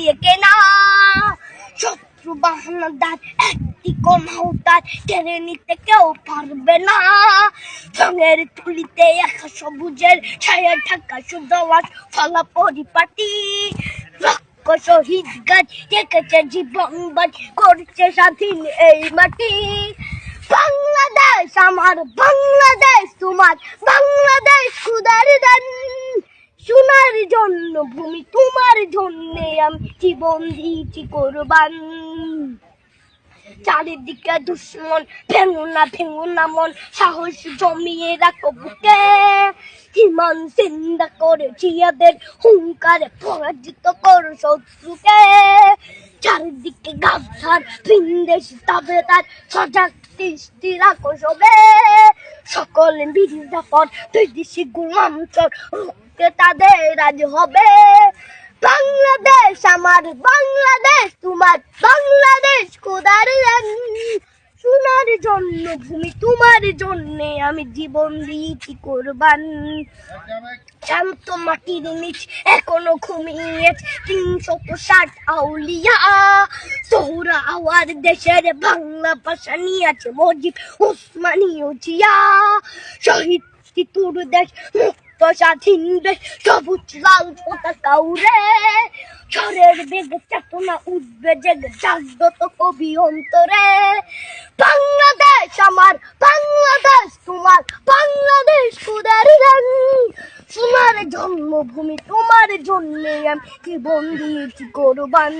দিয়ে কেনা। শত্রু বাহানাদার একটি কমাউতার কেড়ে নিতে কেউ পারবে না। রঙের তুলিতে একা সবুজের ছায়া ঢাকা সুদলাস ফলা পরিপাটি। শহীদ গাছ রেখেছে জীবন বাজ করছে স্বাধীন এই মাটি। বাংলাদেশ আমার, বাংলাদেশ তোমার, বাংলাদেশ খুদার দান। সোনার জন্য ভূমি তোমার জন্যে আমি জীবন দিয়েছি কোরবান। চারিদিকে দুশ্মন, ভেঙো না মন, সাহস জমিয়ে রাখো বুকে। ইমান জিন্দা করে জিয়াদের হুঙ্কারে পরাজিত করো শত্রুকে। চারিদিকে গাছার ভিনদেশি তাবেদার সজাগ দৃষ্টি রাখো সবে। সকলে মির্জাফর দুই দিশি গোলামচর রুখতে তাদের আজ হবে। বাংলাদেশ আমার, বাংলাদেশ তোমার, বাংলাদেশ খোদার দান। সোনার জন্য ভূমি তোমার জন্যে আমি জীবন দিয়েছি কোরবান। শান্ত মাটির নিচ এখনো ঘুমিয়ে ৩৬০ আউলিয়া। সোহরা আওয়ার দেশের বাংলা ভাষা নিয়েছে মজিদ ওসমানীয় জিয়া। শহীদ তিতুর দেশ মুক্ত স্বাধীন দেশ, সবুজ লাল পতাকা উড়ে। ঝড়ের বেগে চেতনা উঠবে জেগে জাগ্রত কবি অন্তরে। বাংলাদেশ আমার, বাংলাদেশ তোমার, বাংলাদেশ খোদার দান। সোনার জন্মভূমি তোমার জন্যে আমি জীবন দিয়েছি কোরবান।